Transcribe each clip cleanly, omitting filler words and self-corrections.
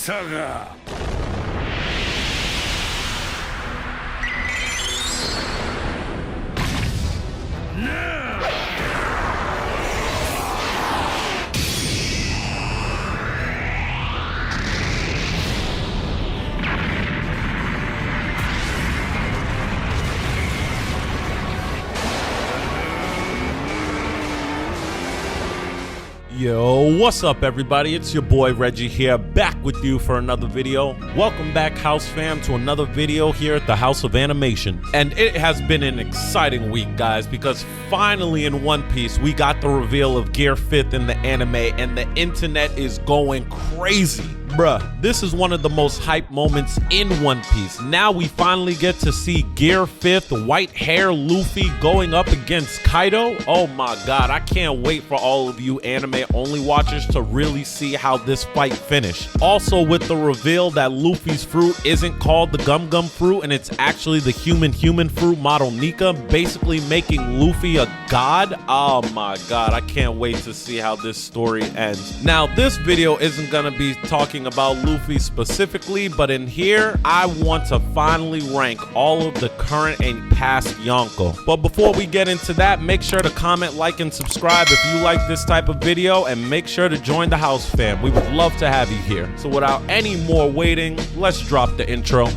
したが。Yo, what's up everybody? It's your boy Reggie here, back with you for another video. Welcome back, House fam, to another video here at the House of Animation. And it has been an exciting week, guys, because finally in One Piece we got the reveal of Gear 5th in the anime, and the internet is going crazy. Bruh, this is one of the most hype moments in One Piece. Now we finally get to see Gear 5th, white hair Luffy going up against Kaido. Oh my god, I can't wait for all of you anime only watchers to really see how this fight finished. Also, with the reveal that Luffy's fruit isn't called the Gum Gum fruit and it's actually the human fruit model Nika, basically making Luffy a god. Oh my god, I can't wait to see how this story ends. Now, this video isn't gonna be talking about Luffy specifically, but in here I want to finally rank all of the current and past Yonko. But before we get into that, make sure to comment, like, and subscribe if you like this type of video, and make sure to join the house fam. We would love to have you here. So without any more waiting, let's drop the intro.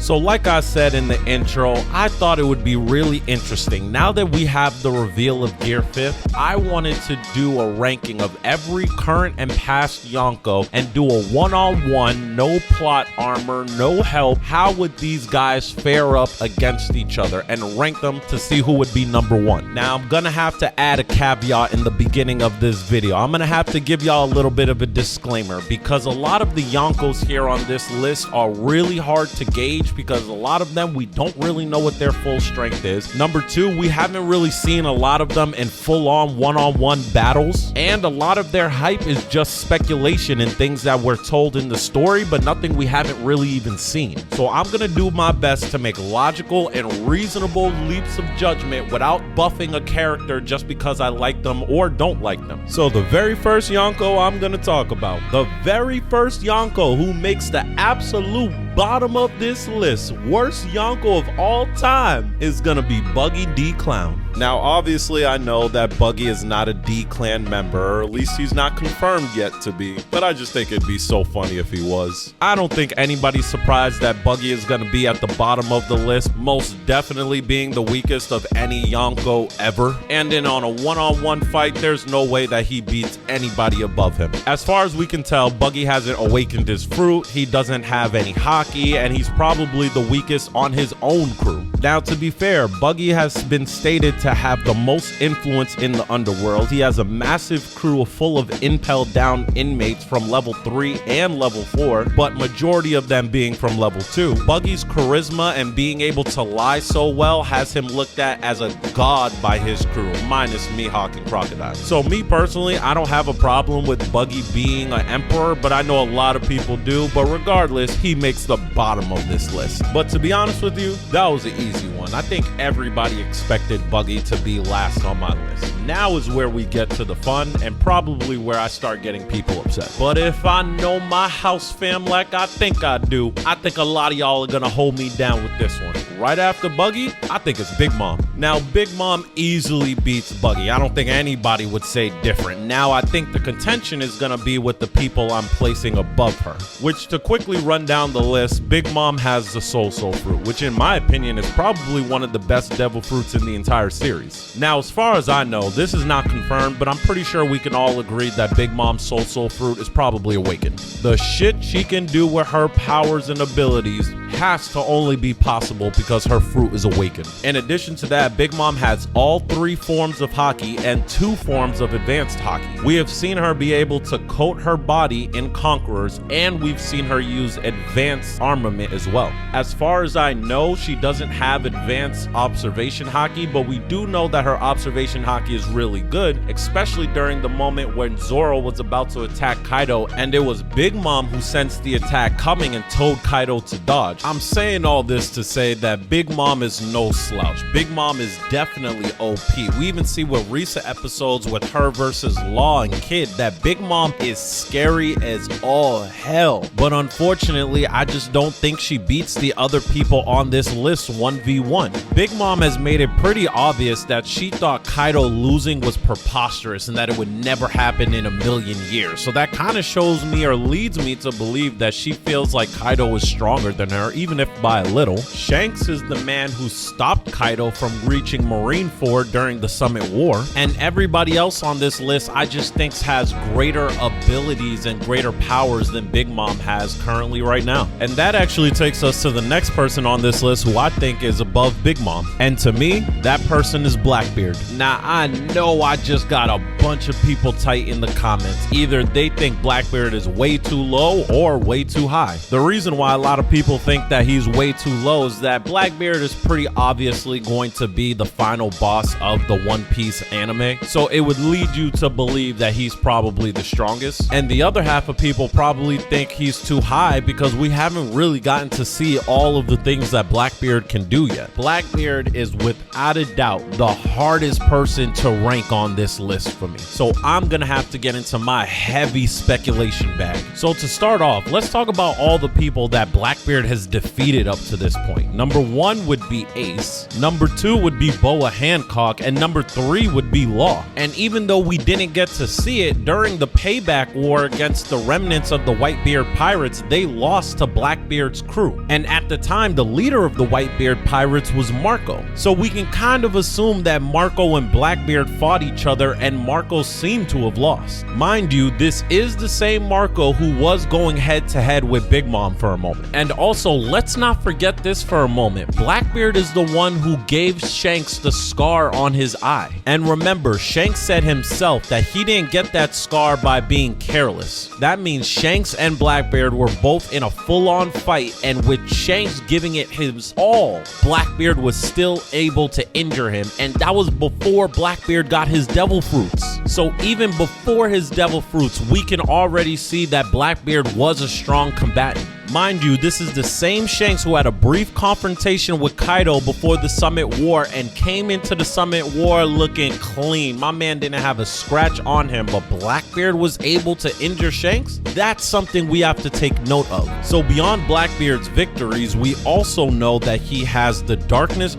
So like I said in the intro, I thought it would be really interesting. Now that we have the reveal of Gear 5th, I wanted to do a ranking of every current and past Yonko and do a one-on-one, no plot armor, no help. How would these guys fare up against each other, and rank them to see who would be number one. Now I'm gonna have to add a caveat in the beginning of this video. I'm gonna have to give y'all a little bit of a disclaimer, because a lot of the Yonkos here on this list are really hard to gauge, because a lot of them we don't really know what their full strength is. Number two, we haven't really seen a lot of them in full-on one-on-one battles, and a lot of their hype is just speculation and things that we're told in the story, but nothing we haven't really even seen. So I'm gonna do my best to make logical and reasonable leaps of judgment without buffing a character just because I like them or don't like them. So the very first Yonko I'm gonna talk about, the very first Yonko who makes the absolute bottom of this list, worst Yonko of all time, is gonna be Buggy D Clown. Now obviously I know that Buggy is not a D Clan member, or at least he's not confirmed yet to be, but I just think it'd be so funny if he was. I don't think anybody's surprised that Buggy is gonna be at the bottom of the list, most definitely being the weakest of any Yonko ever, and in on a one-on-one fight there's no way that he beats anybody above him. As far as we can tell, Buggy hasn't awakened his fruit, he doesn't have any haki, and he's probably the weakest on his own crew. Now to be fair, Buggy has been stated to have the most influence in the underworld. He has a massive crew full of impelled down inmates from level 3 and level 4, but majority of them being from level 2. Buggy's charisma and being able to lie so well has him looked at as a god by his crew, minus Mihawk and Crocodile. So me personally, I don't have a problem with Buggy being an emperor, but I know a lot of people do, but regardless, he makes the bottom of this list. But to be honest with you, that was an easy one. I think everybody expected Buggy to be last on my list. Now is where we get to the fun, and probably where I start getting people upset. But if I know my house fam like I think I do, I think a lot of y'all are gonna hold me down with this one. Right after Buggy, I think it's Big Mom. Now, Big Mom easily beats Buggy. I don't think anybody would say different. Now, I think the contention is gonna be with the people I'm placing above her, which, to quickly run down the list, Big Mom has the Soul Fruit, which in my opinion is probably one of the best devil fruits in the entire series. Now, as far as I know, this is not confirmed, but I'm pretty sure we can all agree that Big Mom's Soul Fruit is probably awakened. The shit she can do with her powers and abilities has to only be possible because her fruit is awakened. In addition to that, that Big Mom has all 3 forms of haki and 2 forms of advanced haki. We have seen her be able to coat her body in Conquerors, and we've seen her use advanced armament as well. As far as I know, she doesn't have advanced observation haki, but we do know that her observation haki is really good, especially during the moment when Zoro was about to attack Kaido, and it was Big Mom who sensed the attack coming and told Kaido to dodge. I'm saying all this to say that Big Mom is no slouch. Big Mom is definitely OP. We even see with recent episodes with her versus Law and Kid that Big Mom is scary as all hell. But unfortunately, I just don't think she beats the other people on this list 1v1. Big Mom has made it pretty obvious that she thought Kaido losing was preposterous and that it would never happen in a million years. So that kind of shows me or leads me to believe that she feels like Kaido is stronger than her, even if by a little. Shanks is the man who stopped Kaido from reaching Marineford during the Summit War, and everybody else on this list I just think has greater abilities and greater powers than Big Mom has currently right now. And that actually takes us to the next person on this list who I think is above Big Mom, and to me, that person is Blackbeard. Now, I know I just got a bunch of people tight in the comments. Either they think Blackbeard is way too low or way too high. The reason why a lot of people think that he's way too low is that Blackbeard is pretty obviously going to be the final boss of the One Piece anime, so it would lead you to believe that he's probably the strongest. And the other half of people probably think he's too high because we haven't really gotten to see all of the things that Blackbeard can do yet. Blackbeard is without a doubt the hardest person to rank on this list for me, so I'm gonna have to get into my heavy speculation bag. So to start off, let's talk about all the people that Blackbeard has defeated up to this point. Number 1 would be Ace, number 2 would be Boa Hancock, and number 3 would be Law. And even though we didn't get to see it during the payback war against the remnants of the Whitebeard pirates, they lost to Blackbeard's crew, and at the time the leader of the Whitebeard pirates was Marco. So we can kind of assume that Marco and Blackbeard fought each other, and Marco seemed to have lost. Mind you, this is the same Marco who was going head to head with Big Mom for a moment. And also, let's not forget this for a moment. Blackbeard is the one who gave Shanks the scar on his eye. And remember, Shanks said himself that he didn't get that scar by being careless. That means Shanks and Blackbeard were both in a full-on fight, and with Shanks giving it his all, Blackbeard was still able to injure him, and that was before Blackbeard got his devil fruits. So even before his devil fruits, we can already see that Blackbeard was a strong combatant. Mind you, this is the same Shanks who had a brief confrontation with Kaido before the Summit War and came into the Summit War looking clean. My man didn't have a scratch on him, but Blackbeard was able to injure Shanks? That's something we have to take note of. So beyond Blackbeard's victories, we also know that he has the Darkness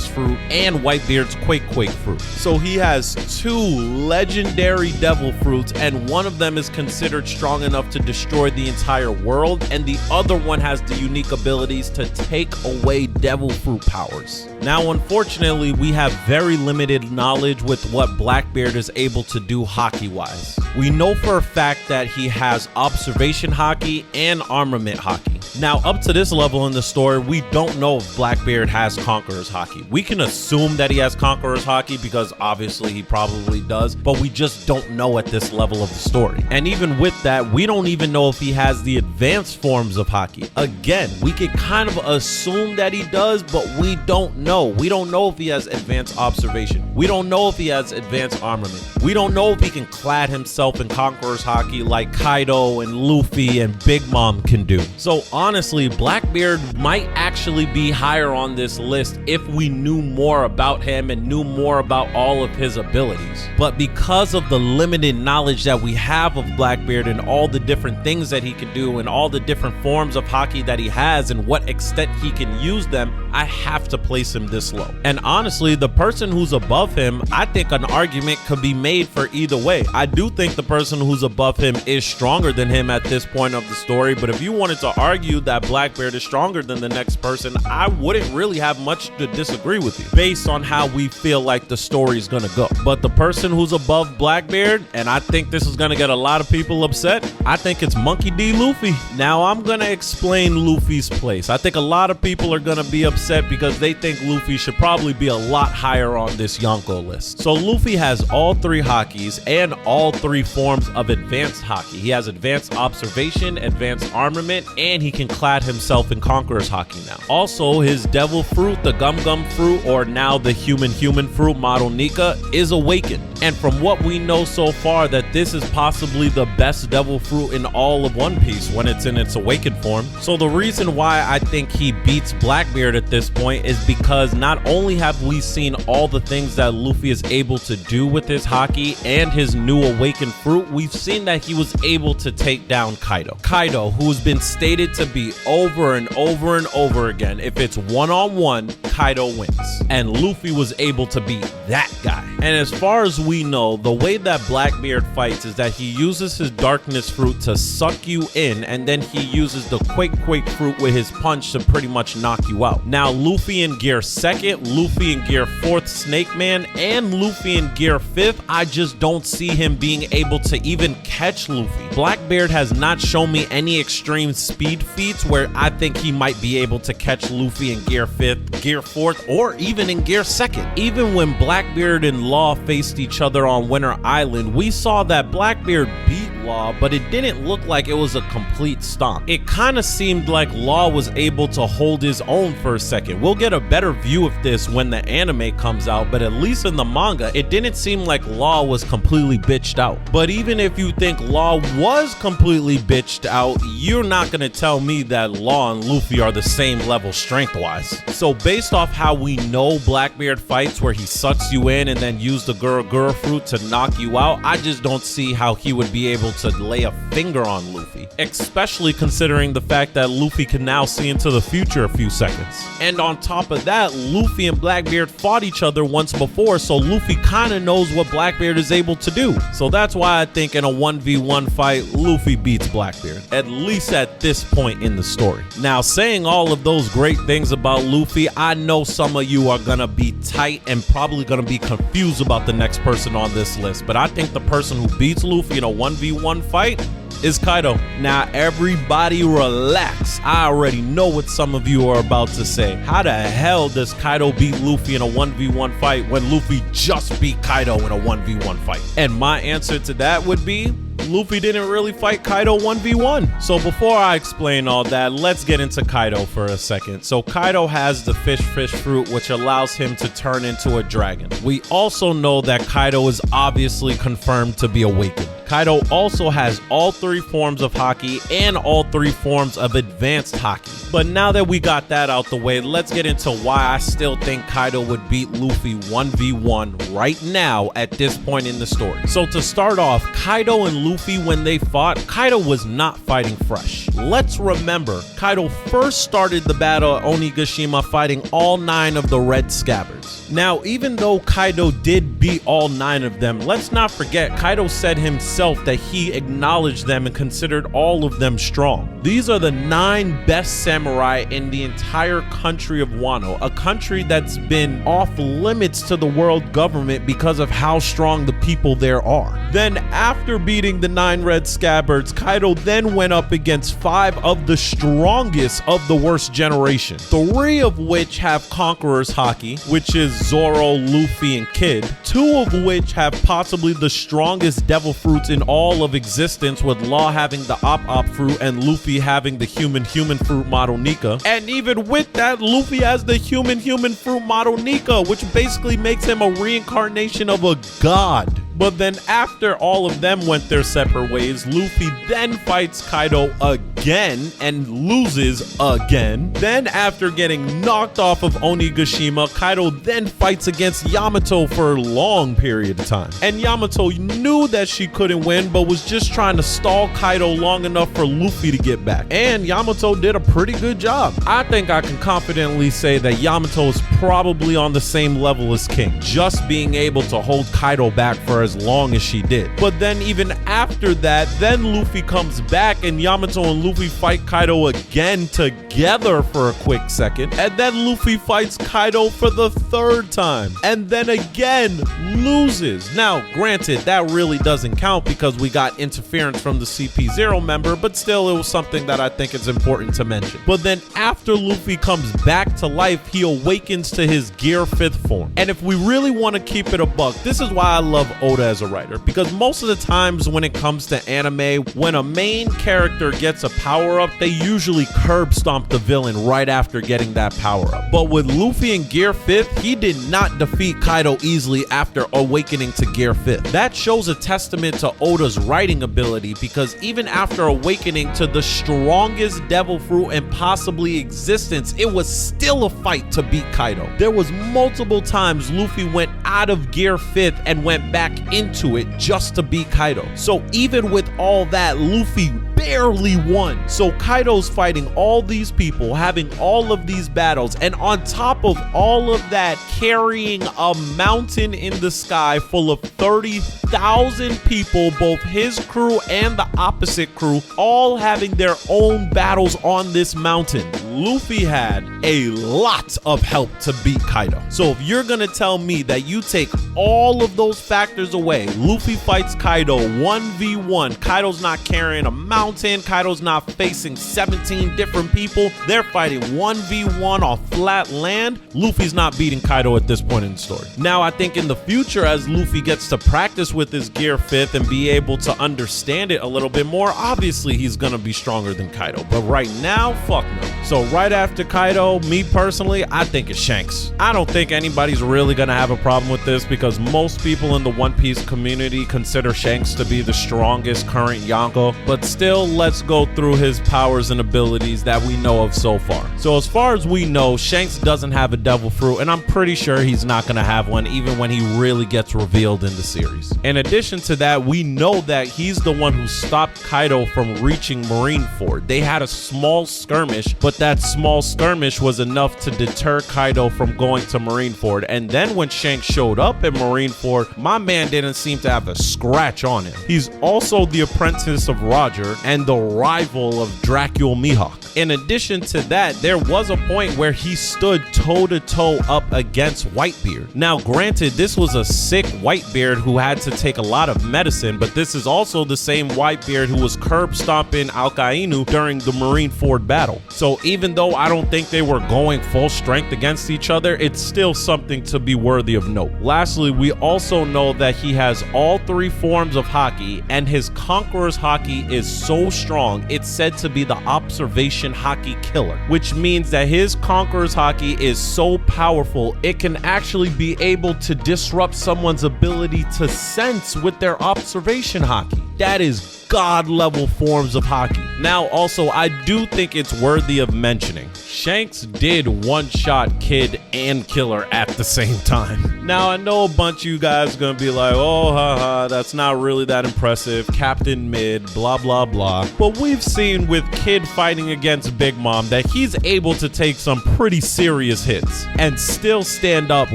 fruit and Whitebeard's Quake fruit. So he has 2 legendary devil fruits, and one of them is considered strong enough to destroy the entire world, and the other one has the unique abilities to take away devil fruit powers. Now, unfortunately, we have very limited knowledge with what Blackbeard is able to do haki-wise. We know for a fact that he has observation haki and armament haki. Now, up to this level in the story, we don't know if Blackbeard has Conqueror's haki. We can assume that he has Conqueror's haki because obviously he probably does, but we just don't know at this level of the story. And even with that, we don't even know if he has the advanced forms of haki. Again, we can kind of assume that he does, but we don't know. We don't know if he has advanced observation. We don't know if he has advanced armament. We don't know if he can clad himself in Conqueror's haki like Kaido and Luffy and Big Mom can do. So honestly, Blackbeard might actually be higher on this list if we knew more about him and knew more about all of his abilities. But because of the limited knowledge that we have of Blackbeard and all the different things that he can do and all the different forms of haki that he has and what extent he can use them, I have to place him this low. And honestly, the person who's above him, I think an argument could be made for either way. I do think the person who's above him is stronger than him at this point of the story, but if you wanted to argue argue that Blackbeard is stronger than the next person, I wouldn't really have much to disagree with you based on how we feel like the story is gonna go. But the person who's above Blackbeard, and I think this is gonna get a lot of people upset, I think it's Monkey D. Luffy. Now I'm gonna explain Luffy's place. I think a lot of people are gonna be upset because they think Luffy should probably be a lot higher on this Yonko list. So Luffy has all 3 hakis and all 3 forms of advanced haki. He has advanced observation, advanced armament, and he can clad himself in Conqueror's haki now. Also, his devil fruit, the Gum Gum fruit, or now the human fruit, Model Nika, is awakened. And from what we know so far, that this is possibly the best devil fruit in all of One Piece when it's in its awakened form. So the reason why I think he beats Blackbeard at this point is because not only have we seen all the things that Luffy is able to do with his haki and his new awakened fruit, we've seen that he was able to take down Kaido. Kaido, who's been stated to be over and over and over again, if it's one-on-one, Kaido wins. And Luffy was able to beat that guy. And as far as we know, the way that Blackbeard fights is that he uses his darkness fruit to suck you in, and then he uses the Quake fruit with his punch to pretty much knock you out. Now, Luffy in gear 2nd, Luffy in gear 4th Snake Man, and Luffy in gear 5th, I just don't see him being able to even catch Luffy. Blackbeard has not shown me any extreme speed feats where I think he might be able to catch Luffy in gear 5th, gear 4th, or even in gear 2nd. Even when Blackbeard and Law faced each other on Winter Island, we saw that Blackbeard beat Law, but it didn't look like it was a complete stomp. It kind of seemed like Law was able to hold his own for a second. We'll get a better view of this when the anime comes out, but at least in the manga, it didn't seem like Law was completely bitched out. But even if you think Law was completely bitched out, you're not gonna tell me that Law and Luffy are the same level strength-wise. So based off how we know Blackbeard fights, where he sucks you in and then use the Gura fruit to knock you out, I just don't see how he would be able to lay a finger on Luffy, especially considering the fact that Luffy can now see into the future a few seconds. And on top of that, Luffy and Blackbeard fought each other once before, so Luffy kind of knows what Blackbeard is able to do. So that's why I think in a 1v1 fight, Luffy beats Blackbeard, at least at this point in the story. Now, saying all of those great things about Luffy, I know some of you are gonna be tight and probably gonna be confused about the next person on this list, but I think the person who beats Luffy in a 1v1 fight is Kaido. Now everybody relax. I already know what some of you are about to say. How the hell does Kaido beat Luffy in a 1v1 fight when Luffy just beat Kaido in a 1v1 fight? And my answer to that would be, Luffy didn't really fight Kaido 1v1. So before I explain all that, let's get into Kaido for a second. So Kaido has the fish fruit, which allows him to turn into a dragon. We also know that Kaido is obviously confirmed to be awakened. Kaido also has all 3 forms of haki and all 3 forms of advanced haki. But now that we got that out the way, let's get into why I still think Kaido would beat Luffy 1v1 right now at this point in the story. So to start off, Kaido and Luffy, when they fought, Kaido was not fighting fresh. Let's remember, Kaido first started the battle at Onigashima fighting all 9 of the red scabbards. Now, even though Kaido did beat all 9 of them, let's not forget Kaido said himself that he acknowledged them and considered all of them strong. These are the 9 best samurai in the entire country of Wano, a country that's been off limits to the world government because of how strong the people there are. Then after beating the 9 red scabbards, Kaido then went up against 5 of the strongest of the worst generation, 3 of which have Conqueror's haki, which is Zoro, Luffy, and Kid, 2 of which have possibly the strongest devil fruits in all of existence, with Law having the Op fruit and Luffy having the human fruit Model Nika. And even with that, Luffy has the human fruit Model Nika, which basically makes him a reincarnation of a god. But then after all of them went their separate ways, Luffy then fights Kaido again and loses again. Then after getting knocked off of Onigashima, Kaido then fights against Yamato for a long period of time. And Yamato knew that she couldn't win, but was just trying to stall Kaido long enough for Luffy to get back. And Yamato did a pretty good job. I think I can confidently say that Yamato is probably on the same level as King, just being able to hold Kaido back for as as long as she did. But then even after that, then Luffy comes back and Yamato and Luffy fight Kaido again together for a quick second. And then Luffy fights Kaido for the third time and then again loses. Now, granted, that really doesn't count because we got interference from the CP0 member, but still it was something that I think is important to mention. But then after Luffy comes back to life, he awakens to his Gear 5th form. And if we really want to keep it a buck, this is why I love Oda as a writer, because most of the times when it comes to anime, when a main character gets a power-up, they usually curb stomp the villain right after getting that power-up. But with Luffy in Gear 5th, he did not defeat Kaido easily after awakening to Gear 5th. That shows a testament to Oda's writing ability, because even after awakening to the strongest devil fruit in possibly existence, it was still a fight to beat Kaido. There was multiple times Luffy went out of Gear 5th and went back into it just to beat Kaido. So even with all that, Luffy barely won. So Kaido's fighting all these people, having all of these battles, and on top of all of that, carrying a mountain in the sky full of 30,000 people, both his crew and the opposite crew, all having their own battles on this mountain. Luffy had a lot of help to beat Kaido. So if you're gonna tell me that you take all of those factors away, Luffy fights Kaido 1v1, Kaido's not carrying a mountain, Kaido's not facing 17 different people, they're fighting 1v1 on flat land, Luffy's not beating Kaido at this point in the story. Now I think in the future, as Luffy gets to practice with his Gear 5th and be able to understand it a little bit more, obviously he's gonna be stronger than Kaido. But right now, fuck no. So right after Kaido, me personally, I think it's Shanks. I don't think anybody's really gonna have a problem with this because most people in the One Piece community consider Shanks to be the strongest current Yonko, but still, let's go through his powers and abilities that we know of so far. So as far as we know, Shanks doesn't have a devil fruit, and I'm pretty sure he's not gonna have one even when he really gets revealed in the series. In addition to that, we know that he's the one who stopped Kaido from reaching Marineford. They had a small skirmish, but that small skirmish was enough to deter Kaido from going to Marineford. And then when Shanks showed up at Marineford, my man didn't seem to have a scratch on him. He's also the apprentice of Roger and the rival of Dracula Mihawk. In addition to that, there was a point where he stood toe-to-toe up against Whitebeard. Now, granted, this was a sick Whitebeard who had to take a lot of medicine, but this is also the same Whitebeard who was curb stomping Alkainu during the Marineford battle. So even though I don't think they were going full strength against each other, it's still something to be worthy of note. Lastly, we also know that he has all three forms of haki, and his Conqueror's haki is so strong, it's said to be the observation haki killer, which means that his Conqueror's haki is so powerful, it can actually be able to disrupt someone's ability to sense with their observation haki. That is god level forms of haki. Now also, I do think it's worthy of mentioning, Shanks did one-shot Kid and Killer at the same time. Now I know a bunch of you guys are gonna be like, oh haha, that's not really that impressive, Captain Mid, blah blah blah, but we've seen with Kid fighting against Big Mom that he's able to take some pretty serious hits and still stand up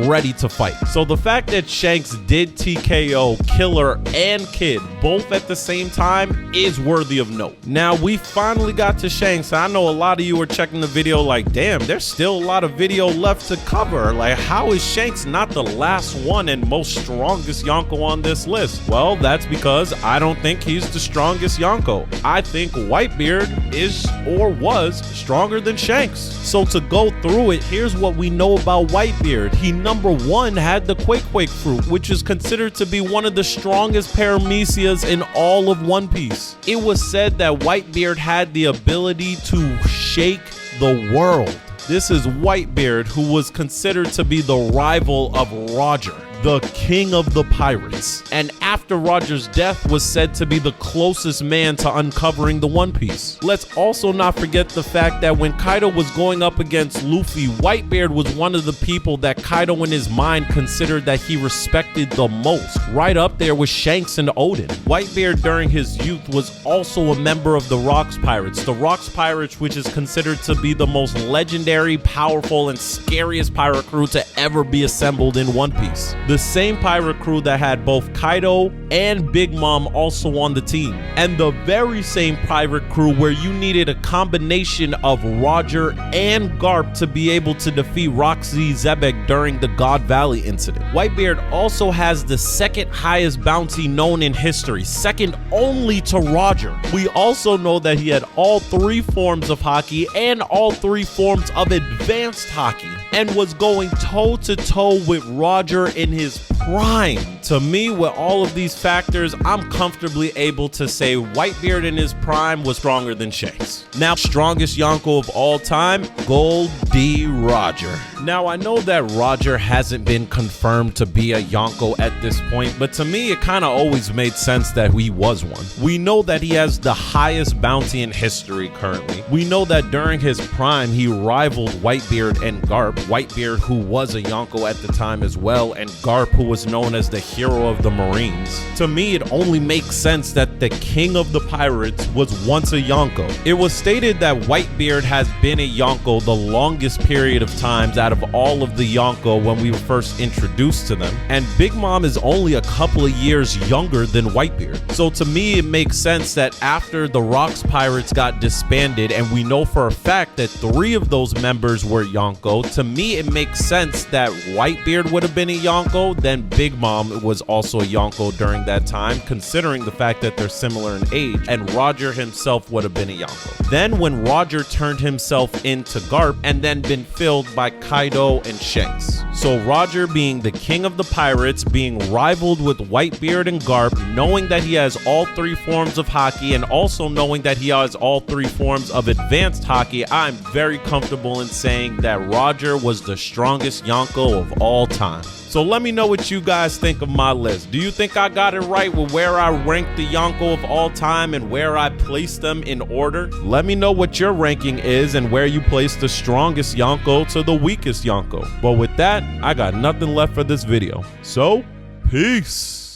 ready to fight. So the fact that Shanks did TKO Killer and Kid both at the same time is worthy of note. Now we finally got to Shanks. I know a lot of you are checking the video like, damn, there's still a lot of video left to cover. Like, how is Shanks not the last one and most strongest Yonko on this list? Well, that's because I don't think he's the strongest Yonko. I think Whitebeard is or was stronger than Shanks. So to go through it, here's what we know about Whitebeard. He, number one, had the Quake fruit, which is considered to be one of the strongest paramecias in all of One Piece. It was said that Whitebeard had the ability to shake the world. This is Whitebeard, who was considered to be the rival of Roger, the king of the pirates, and after Roger's death was said to be the closest man to uncovering the One Piece. Let's also not forget the fact that when Kaido was going up against Luffy, Whitebeard was one of the people that Kaido in his mind considered that he respected the most, right up there with Shanks and Oden. Whitebeard during his youth was also a member of the Rocks Pirates. The Rocks Pirates, which is considered to be the most legendary, powerful, and scariest pirate crew to ever be assembled in One Piece. the same pirate crew that had both Kaido and Big Mom also on the team, and the very same pirate crew where you needed a combination of Roger and Garp to be able to defeat Roxy Zebek during the God Valley incident. Whitebeard also has the second highest bounty known in history, second only to Roger. We also know that he had all 3 forms of Haki and all 3 forms of advanced Haki, and was going toe-to-toe with Roger in his prime. To me, with all of these factors, I'm comfortably able to say Whitebeard in his prime was stronger than Shanks. Now, strongest Yonko of all time, Gold D. Roger. Now, I know that Roger hasn't been confirmed to be a Yonko at this point, but to me, it kind of always made sense that he was one. We know that he has the highest bounty in history currently. We know that during his prime, he rivaled Whitebeard and Garp. Whitebeard, who was a Yonko at the time as well, and Garp, who was known as the hero of the Marines. To me, it only makes sense that the king of the pirates was once a Yonko. It was stated that Whitebeard has been a Yonko the longest period of times out of all of the Yonko when we were first introduced to them, and Big Mom is only a couple of years younger than Whitebeard. So to me, it makes sense that after the Rocks Pirates got disbanded, and we know for a fact that 3 of those members were Yonko, to me it makes sense that Whitebeard would have been a Yonko, then Big Mom was also a Yonko during that time, considering the fact that they're similar in age, and Roger himself would have been a Yonko. Then when Roger turned himself into Garp and then been filled by Kaido and Shanks. So Roger being the king of the pirates, being rivaled with Whitebeard and Garp, knowing that he has all 3 forms of Haki and also knowing that he has all 3 forms of advanced Haki, I'm very comfortable in saying that Roger was the strongest Yonko of all time. So let me know what you guys think of my list. Do you think I got it right with where I ranked the Yonko of all time and where I placed them in order? Let me know what your ranking is and where you place the strongest Yonko to the weakest Yonko. But with that, I got nothing left for this video. So, peace.